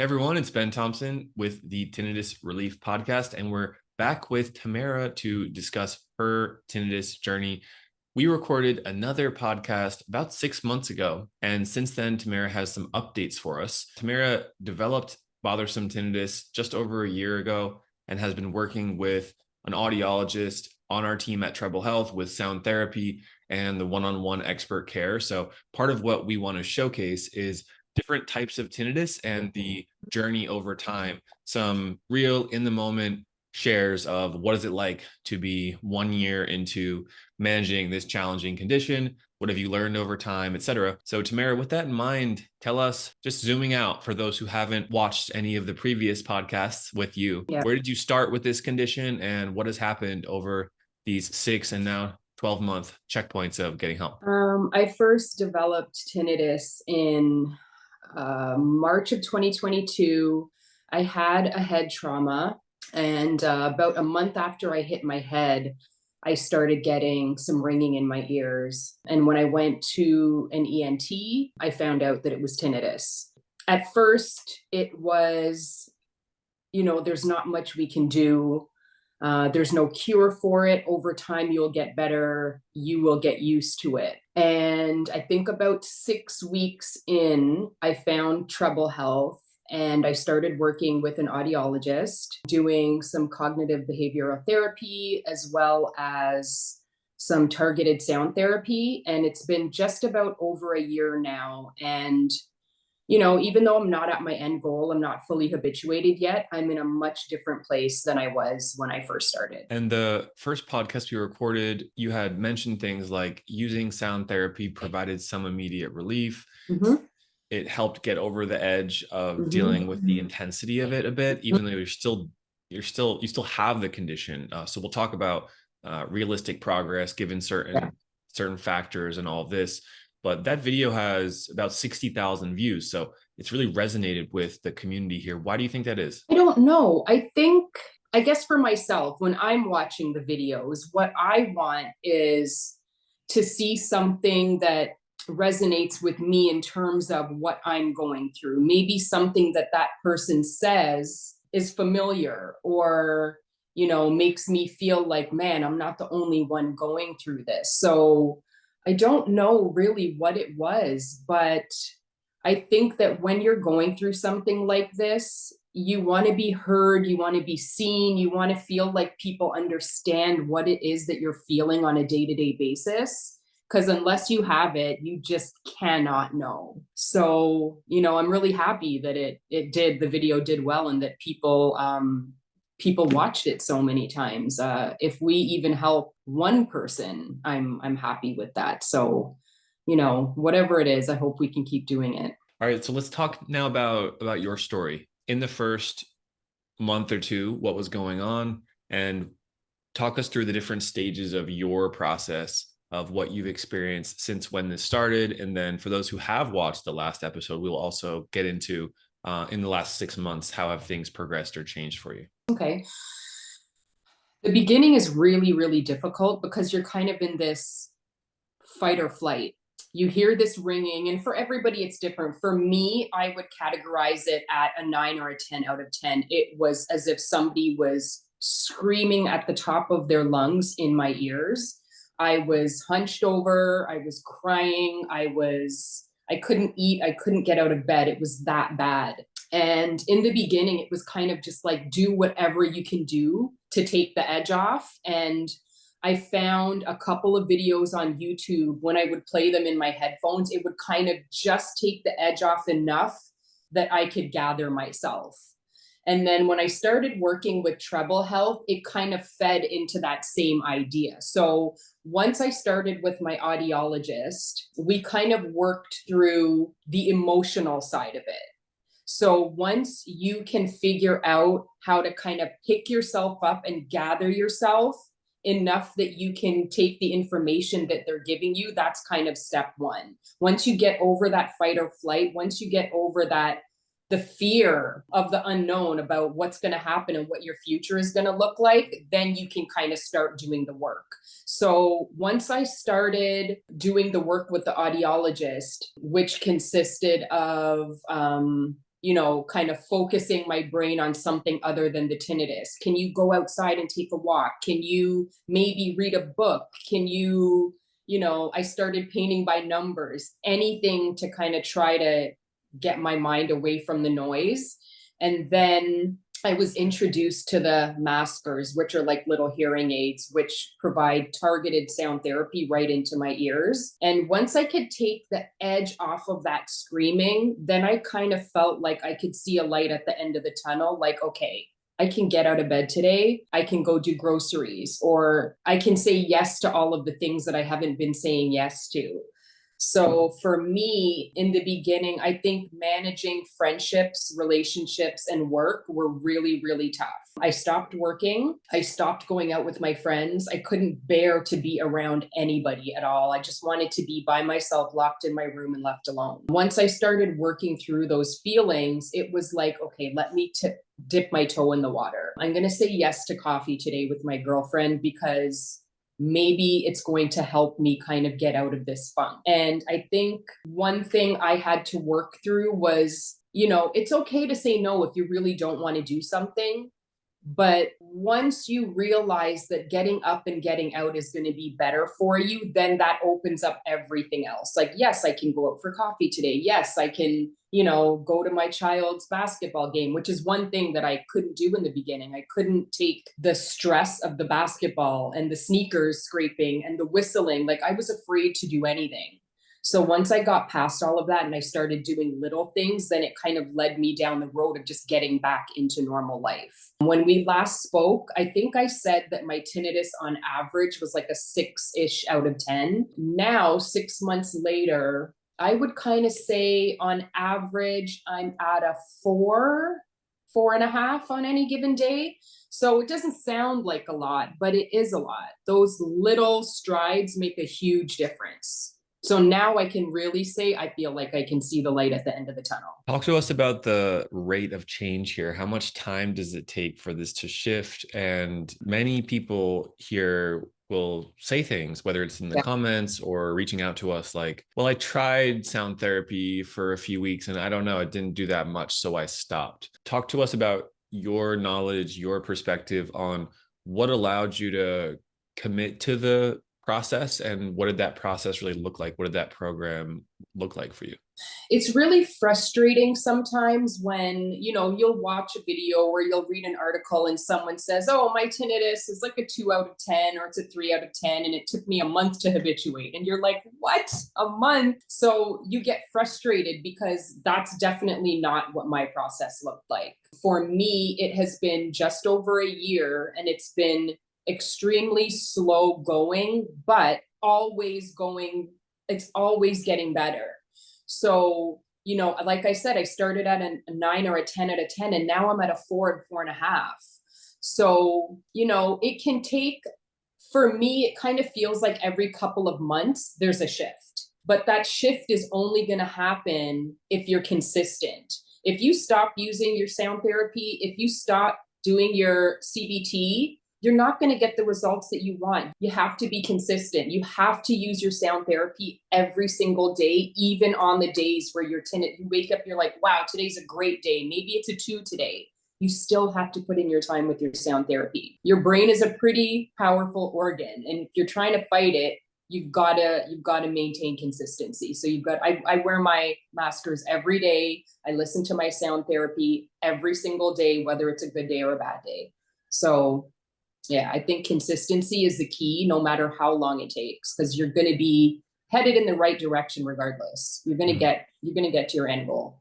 Hey everyone, it's Ben Thompson with the Tinnitus Relief Podcast, and we're back with Tamara to discuss her tinnitus journey. We recorded another podcast about 6 months ago, and since then, Tamara has some updates for us. Tamara developed bothersome tinnitus just over a year ago and has been working with an audiologist on our team at Treble Health with sound therapy and the one-on-one expert care. So part of what we want to showcase is different types of tinnitus and the journey over time, some real in the moment shares of what is it like to be 1 year into managing this challenging condition, what have you learned over time, etc. So Tamara, with that in mind, tell us, just zooming out for those who haven't watched any of the previous podcasts with you, Yeah. where did you start with this condition and what has happened over these 6 and now 12-month checkpoints of getting help? I first developed tinnitus in March of 2022. I had a head trauma, and about a month after I hit my head, I started getting some ringing in my ears. And when I went to an ENT, I found out that it was tinnitus. At first, it was, there's not much we can do. There's no cure for it. Over time, you'll get better. You will get used to it. And I think about 6 weeks in, I found Treble Health and I started working with an audiologist, doing some cognitive behavioral therapy as well as some targeted sound therapy. And it's been just about over a year now. And even though I'm not at my end goal, I'm not fully habituated yet, I'm in a much different place than I was when I first started. And the first podcast we recorded, you had mentioned things like using sound therapy provided some immediate relief. Mm-hmm. It helped get over the edge of dealing with the Mm-hmm. intensity of it a bit, even though you still have the condition. So we'll talk about realistic progress given Yeah. certain factors and all of this. But that video has about 60,000 views, so it's really resonated with the community here. Why do you think that is? I don't know. I guess for myself, when I'm watching the videos, what I want is to see something that resonates with me in terms of what I'm going through. Maybe something that that person says is familiar or, makes me feel like, man, I'm not the only one going through this. So I don't know really what it was, but I think that when you're going through something like this, you want to be heard, you want to be seen, you want to feel like people understand what it is that you're feeling on a day-to-day basis. Because unless you have it, you just cannot know. So, I'm really happy that the video did well, and that people watched it so many times. If we even help one person, I'm happy with that. So, whatever it is, I hope we can keep doing it. All right, so let's talk now about your story. In the first month or two, what was going on, and talk us through the different stages of your process of what you've experienced since when this started. And then for those who have watched the last episode, we'll also get into in the last 6 months, how have things progressed or changed for you? Okay. The beginning is really, really difficult because you're kind of in this fight or flight. You hear this ringing, and for everybody, it's different. For me, I would categorize it at a 9 or a 10 out of 10. It was as if somebody was screaming at the top of their lungs in my ears. I was hunched over, I was crying, I couldn't eat, I couldn't get out of bed. It was that bad. And in the beginning, it was kind of just like, do whatever you can do to take the edge off. And I found a couple of videos on YouTube. When I would play them in my headphones, it would kind of just take the edge off enough that I could gather myself. And then when I started working with Treble Health, it kind of fed into that same idea. So once I started with my audiologist, we kind of worked through the emotional side of it. So once you can figure out how to kind of pick yourself up and gather yourself enough that you can take the information that they're giving you, that's kind of step one. Once you get over that fight or flight, once you get over the fear of the unknown about what's going to happen and what your future is going to look like, then you can kind of start doing the work. So once I started doing the work with the audiologist, which consisted of kind of focusing my brain on something other than the tinnitus? Can you go outside and take a walk? Can you maybe read a book? Can you, I started painting by numbers, anything to kind of try to get my mind away from the noise. And then I was introduced to the maskers, which are like little hearing aids, which provide targeted sound therapy right into my ears. And once I could take the edge off of that screaming, then I kind of felt like I could see a light at the end of the tunnel. Like, okay, I can get out of bed today. I can go do groceries, or I can say yes to all of the things that I haven't been saying yes to. So for me, in the beginning, I think managing friendships, relationships, and work were really, really tough. I stopped working. I stopped going out with my friends. I couldn't bear to be around anybody at all. I just wanted to be by myself, locked in my room and left alone. Once I started working through those feelings, it was like, okay, let me dip my toe in the water. I'm going to say yes to coffee today with my girlfriend because maybe it's going to help me kind of get out of this funk. And I think one thing I had to work through was, it's okay to say no if you really don't want to do something. But once you realize that getting up and getting out is going to be better for you, then that opens up everything else. Like, yes, I can go out for coffee today. Yes, I can, go to my child's basketball game, which is one thing that I couldn't do in the beginning. I couldn't take the stress of the basketball and the sneakers scraping and the whistling. Like, I was afraid to do anything. So once I got past all of that and I started doing little things, then it kind of led me down the road of just getting back into normal life. When we last spoke, I think I said that my tinnitus on average was like a 6-ish out of 10. Now, 6 months later, I would kind of say on average, I'm at a 4.5 on any given day. So it doesn't sound like a lot, but it is a lot. Those little strides make a huge difference. So now I can really say I feel like I can see the light at the end of the tunnel. Talk to us about the rate of change here. How much time does it take for this to shift? And many people here will say things, whether it's in the comments or reaching out to us like, well, I tried sound therapy for a few weeks and I don't know, it didn't do that much, so I stopped. Talk to us about your knowledge, your perspective on what allowed you to commit to the process, and what did that process really look like? What did that program look like for you? It's really frustrating sometimes when, you'll watch a video or you'll read an article and someone says, oh, my tinnitus is like a 2 out of 10 or it's a 3 out of 10 and it took me a month to habituate. And you're like, what? A month? So you get frustrated because that's definitely not what my process looked like. For me, it has been just over a year and it's been extremely slow going, but always going, it's always getting better. So, like I said, I started at a 9 or a 10 out of 10, and now I'm at a 4 and 4.5. So, it can take, for me, it kind of feels like every couple of months there's a shift, but that shift is only going to happen if you're consistent. If you stop using your sound therapy, if you stop doing your CBT, you're not going to get the results that you want. You have to be consistent. You have to use your sound therapy every single day, even on the days where you're tinnitus. You wake up, you're like, wow, today's a great day. Maybe it's a 2 today. You still have to put in your time with your sound therapy. Your brain is a pretty powerful organ. And if you're trying to fight it, you've got to maintain consistency. So I wear my maskers every day. I listen to my sound therapy every single day, whether it's a good day or a bad day. So yeah, I think consistency is the key, no matter how long it takes, because you're going to be headed in the right direction regardless. You're going to get to your end goal.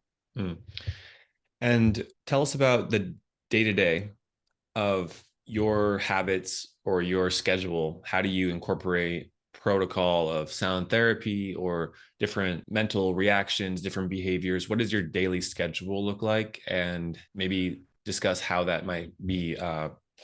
And tell us about the day-to-day of your habits or your schedule. How do you incorporate protocol of sound therapy or different mental reactions, different behaviors? What does your daily schedule look like? And maybe discuss how that might be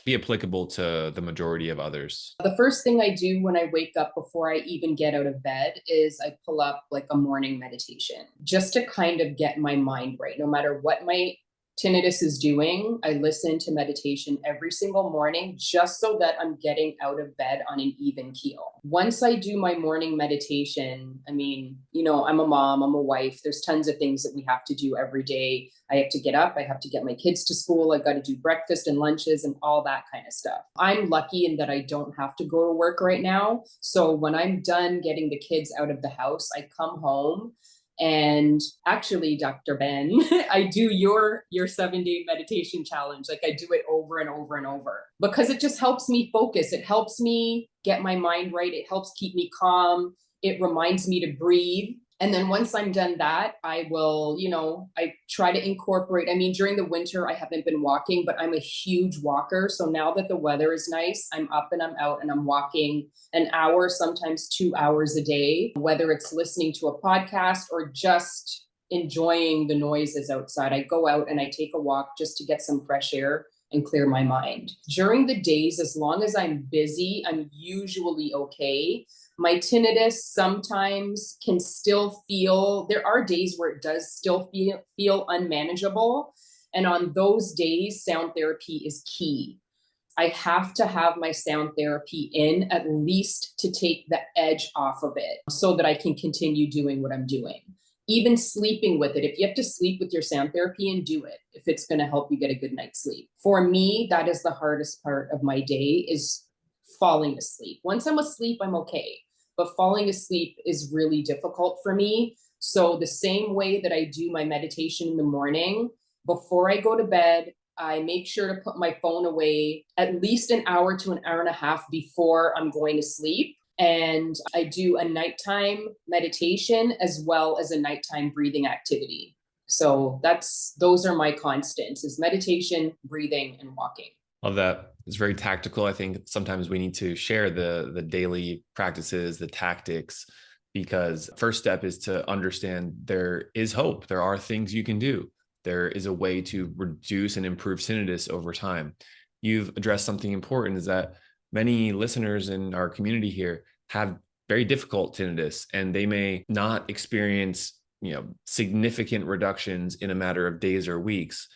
applicable to the majority of others. The first thing I do when I wake up before I even get out of bed is I pull up like a morning meditation just to kind of get my mind right. No matter what my tinnitus is doing. I listen to meditation every single morning just so that I'm getting out of bed on an even keel. Once I do my morning meditation, I mean, I'm a mom, I'm a wife. There's tons of things that we have to do every day. I have to get up, I have to get my kids to school, I got to do breakfast and lunches and all that kind of stuff. I'm lucky in that I don't have to go to work right now. So when I'm done getting the kids out of the house, I come home. And actually, Dr. Ben, I do your 7-day meditation challenge. Like I do it over and over and over because it just helps me focus. It helps me get my mind right. It helps keep me calm. It reminds me to breathe. And then once I'm done that, I will, I try to incorporate. I mean, during the winter, I haven't been walking, but I'm a huge walker. So now that the weather is nice, I'm up and I'm out and I'm walking an hour, sometimes 2 hours a day, whether it's listening to a podcast or just enjoying the noises outside. I go out and I take a walk just to get some fresh air and clear my mind. During the days, as long as I'm busy, I'm usually okay. My tinnitus sometimes can still feel, there are days where it does still feel unmanageable. And on those days, sound therapy is key. I have to have my sound therapy in at least to take the edge off of it so that I can continue doing what I'm doing. Even sleeping with it. If you have to sleep with your sound therapy and do it, if it's going to help you get a good night's sleep. For me, that is the hardest part of my day is falling asleep. Once I'm asleep, I'm okay. But falling asleep is really difficult for me. So the same way that I do my meditation in the morning, before I go to bed, I make sure to put my phone away at least an hour to an hour and a half before I'm going to sleep. And I do a nighttime meditation as well as a nighttime breathing activity. So those are my constants is meditation, breathing, and walking. Love that. It's very tactical. I think sometimes we need to share the daily practices, the tactics, because first step is to understand there is hope. There are things you can do. There is a way to reduce and improve tinnitus over time. You've addressed something important is that many listeners in our community here have very difficult tinnitus, and they may not experience, significant reductions in a matter of days or weeks.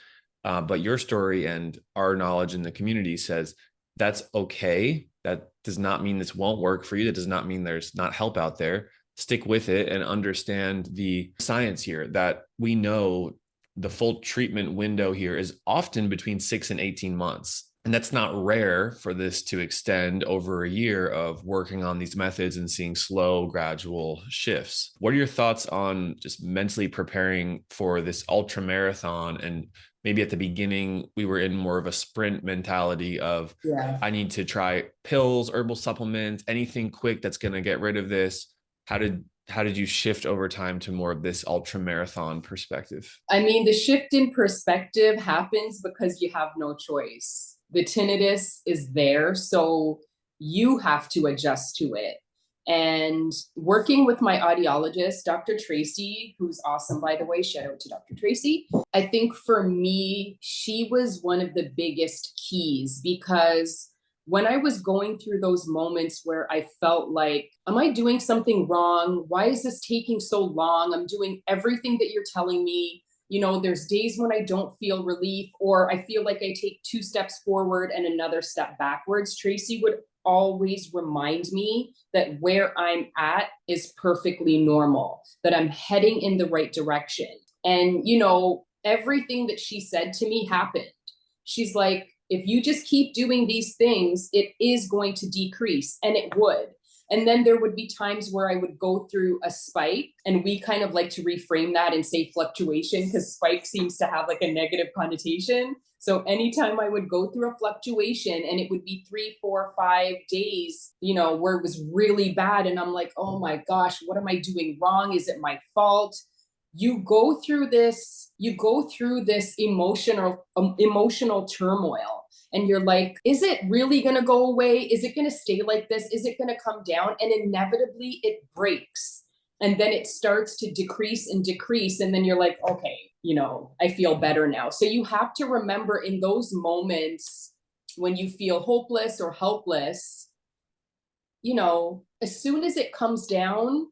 But your story and our knowledge in the community says that's okay. That does not mean this won't work for you. That does not mean there's not help out there. Stick with it and understand the science here that we know the full treatment window here is often between 6 and 18 months. And that's not rare for this to extend over a year of working on these methods and seeing slow, gradual shifts. What are your thoughts on just mentally preparing for this ultra marathon? And maybe at the beginning, we were in more of a sprint mentality of, I need to try pills, herbal supplements, anything quick that's going to get rid of this. How did you shift over time to more of this ultra marathon perspective? I mean, the shift in perspective happens because you have no choice. The tinnitus is there, so you have to adjust to it. And working with my audiologist, Dr. Tracy, who's awesome, by the way, shout out to Dr. Tracy. I think for me, she was one of the biggest keys because when I was going through those moments where I felt like, am I doing something wrong? Why is this taking so long? I'm doing everything that you're telling me. There's days when I don't feel relief or I feel like I take 2 steps forward and another step backwards. Tracy would always remind me that where I'm at is perfectly normal, that I'm heading in the right direction. And, everything that she said to me happened. She's like, if you just keep doing these things, it is going to decrease, and it would. And then there would be times where I would go through a spike, and we kind of like to reframe that and say fluctuation because spike seems to have like a negative connotation. So anytime I would go through a fluctuation and it would be 3, 4, 5 days, where it was really bad. And I'm like, oh my gosh, what am I doing wrong? Is it my fault? You go through this emotional turmoil. And you're like, is it really going to go away? Is it going to stay like this? Is it going to come down? And inevitably it breaks. And then it starts to decrease and decrease. And then you're like, okay, I feel better now. So you have to remember in those moments when you feel hopeless or helpless, as soon as it comes down,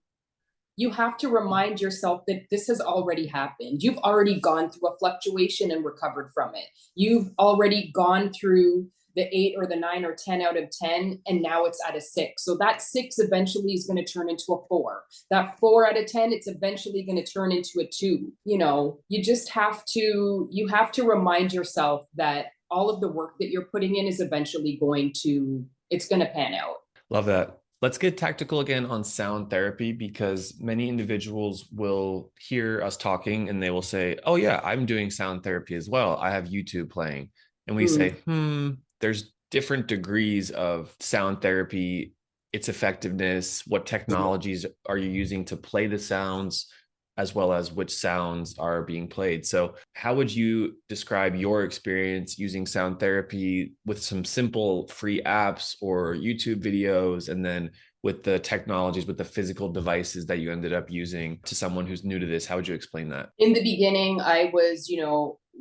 you have to remind yourself that this has already happened. You've already gone through a fluctuation and recovered from it. You've already gone through the 8 or the 9 or 10 out of 10, and now it's at a 6. So that 6 eventually is going to turn into a 4. That 4 out of 10, it's eventually going to turn into a 2. You just have to, remind yourself that all of the work that you're putting in is eventually it's going to pan out. Love that. Let's get tactical again on sound therapy, because many individuals will hear us talking and they will say, oh yeah, I'm doing sound therapy as well. I have YouTube playing. And we say, there's different degrees of sound therapy, its effectiveness, what technologies are you using to play the sounds, as well as which sounds are being played. So how would you describe your experience using sound therapy with some simple free apps or YouTube videos, and then with the technologies, with the physical devices that you ended up using, to someone who's new to this? How would you explain that? In the beginning, I was,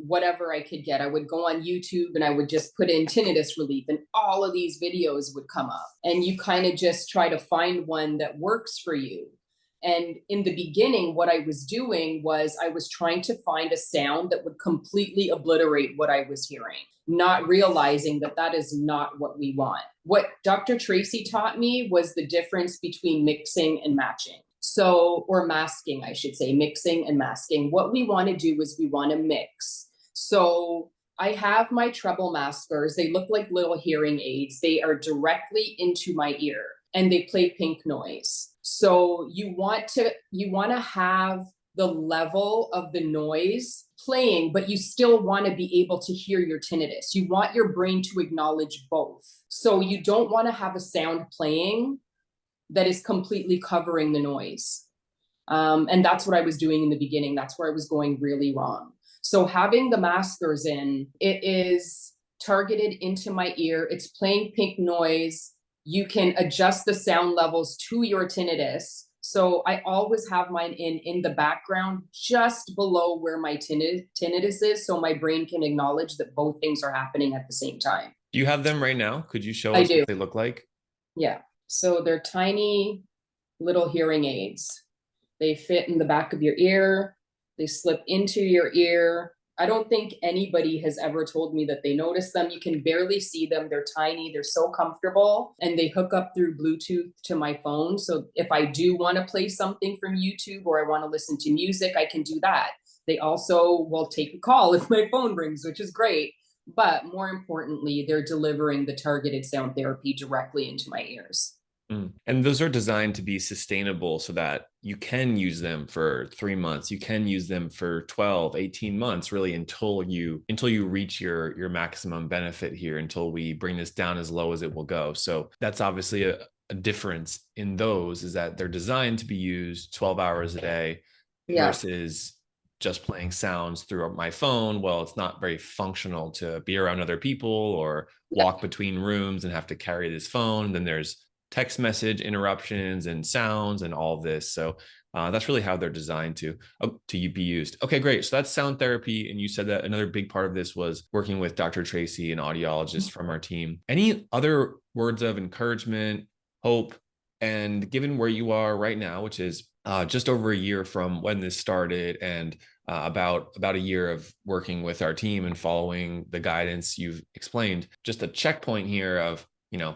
whatever I could get. I would go on YouTube and I would just put in tinnitus relief, and all of these videos would come up. And you kind of just try to find one that works for you. And in the beginning, what I was doing was I was trying to find a sound that would completely obliterate what I was hearing, not realizing that that is not what we want. What Dr. Tracy taught me was the difference between mixing and matching. Or masking, I should say, mixing and masking. What we want to do is we want to mix. So I have my treble maskers. They look like little hearing aids. They are directly into my ear and they play pink noise. So you want to have the level of the noise playing, but you still want to be able to hear your tinnitus. You want your brain to acknowledge both. So you don't want to have a sound playing that is completely covering the noise. And that's what I was doing in the beginning. That's where I was going really wrong. So having the maskers in, it is targeted into my ear. It's playing pink noise. You can adjust the sound levels to your tinnitus. So I always have mine in the background, just below where my tinnitus is, so my brain can acknowledge that both things are happening at the same time. Do you have them right now? Could you show I us do. what they look like? Yeah. So they're tiny little hearing aids. They fit in the back of your ear. They slip into your ear. I don't think anybody has ever told me that they notice them. You can barely see them. They're tiny. They're so comfortable. And they hook up through Bluetooth to my phone. So if I do want to play something from YouTube or I want to listen to music, I can do that. They also will take a call if my phone rings, which is great. But more importantly, they're delivering the targeted sound therapy directly into my ears. And those are designed to be sustainable so that you can use them for 3 months. You can use them for 12, 18 months, really, until you reach your maximum benefit here, until we bring this down as low as it will go. So that's obviously a difference in those, is that they're designed to be used 12 hours a day versus just playing sounds through my phone. Well, it's not very functional to be around other people or walk between rooms and have to carry this phone. Then there's text message interruptions and sounds and all of this. So that's really how they're designed to be used. Okay, great. So that's sound therapy. And you said that another big part of this was working with Dr. Tracy, an audiologist from our team. Any other words of encouragement, hope, and given where you are right now, which is just over a year from when this started, and about a year of working with our team and following the guidance you've explained, just a checkpoint here of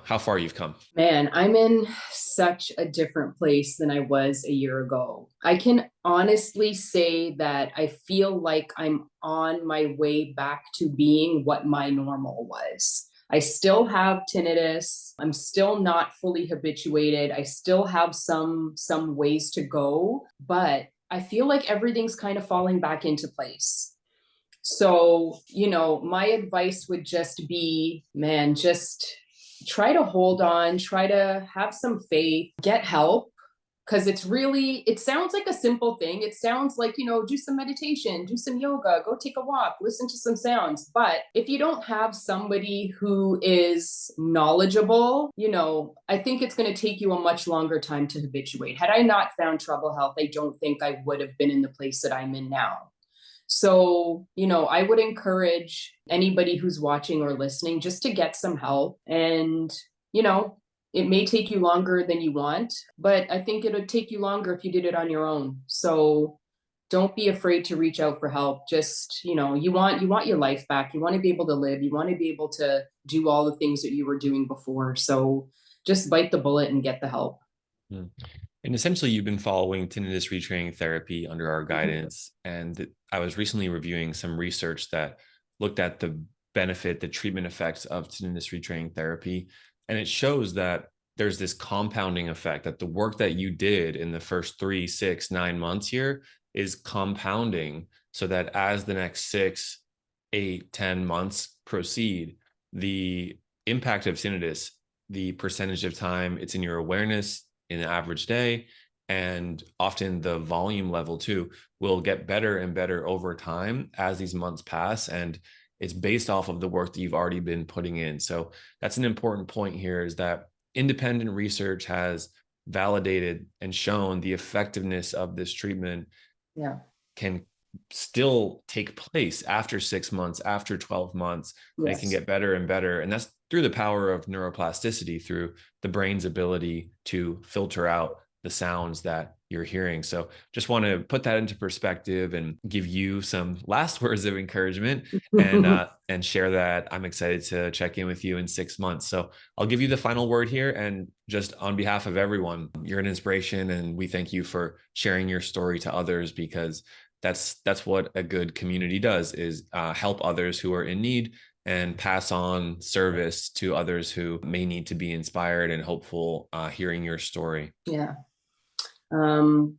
how far you've come. Man, I'm in such a different place than I was a year ago. I can honestly say that I feel like I'm on my way back to being what my normal was. I still have tinnitus. I'm still not fully habituated. I still have some ways to go, but I feel like everything's kind of falling back into place. So, my advice would just be, man, just try to hold on, try to have some faith, get help, because it sounds like a simple thing. It sounds like, do some meditation, do some yoga, go take a walk, listen to some sounds. But if you don't have somebody who is knowledgeable, I think it's going to take you a much longer time to habituate. Had I not found Treble Health, I don't think I would have been in the place that I'm in now. So, I would encourage anybody who's watching or listening just to get some help and, It may take you longer than you want, but I think it would take you longer if you did it on your own. So don't be afraid to reach out for help. Just, you want your life back. You want to be able to live. You want to be able to do all the things that you were doing before. So just bite the bullet and get the help. Mm. And essentially, you've been following tinnitus retraining therapy under our Mhm. guidance. And I was recently reviewing some research that looked at the benefit, the treatment effects of tinnitus retraining therapy. And it shows that there's this compounding effect, that the work that you did in the first 3, 6, 9 months here is compounding, so that as the next 6, 8, 10 months proceed, the impact of tinnitus, the percentage of time it's in your awareness in an average day, and often the volume level too, will get better and better over time as these months pass. And it's based off of the work that you've already been putting in. So that's an important point here, is that independent research has validated and shown the effectiveness of this treatment Yeah. can still take place after 6 months, after 12 months, and it can Yes. get better and better. And that's through the power of neuroplasticity, through the brain's ability to filter out the sounds that you're hearing. So just want to put that into perspective and give you some last words of encouragement, and share that I'm excited to check in with you in 6 months. So I'll give you the final word here. And just on behalf of everyone, you're an inspiration, and we thank you for sharing your story to others, because that's what a good community does, is help others who are in need and pass on service to others who may need to be inspired and hopeful, hearing your story. Yeah. Um,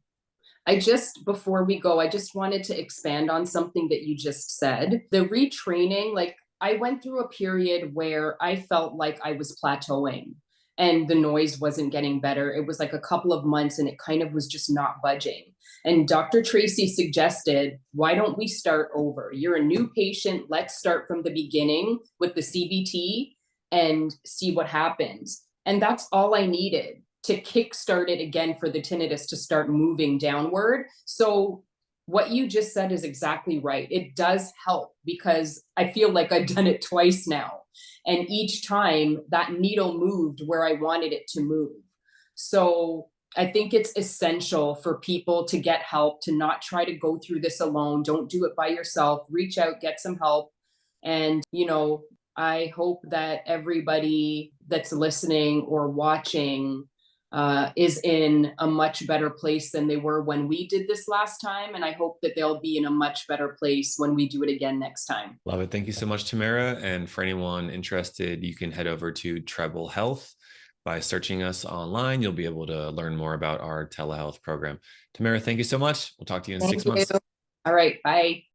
before we go, I just wanted to expand on something that you just said. The retraining, like I went through a period where I felt like I was plateauing and the noise wasn't getting better. It was like a couple of months and it kind of was just not budging. And Dr. Tracy suggested, why don't we start over? You're a new patient. Let's start from the beginning with the CBT and see what happens. And that's all I needed to kickstart it again for the tinnitus to start moving downward. So what you just said is exactly right. It does help because I feel like I've done it twice now. And each time that needle moved where I wanted it to move. So I think it's essential for people to get help, to not try to go through this alone. Don't do it by yourself. Reach out, get some help. And, I hope that everybody that's listening or watching is in a much better place than they were when we did this last time. And I hope that they'll be in a much better place when we do it again next time. Love it. Thank you so much, Tamara. And for anyone interested, you can head over to Treble Health. By searching us online, you'll be able to learn more about our telehealth program. Tamara, thank you so much. We'll talk to you in Thank six you. months. All right. Bye.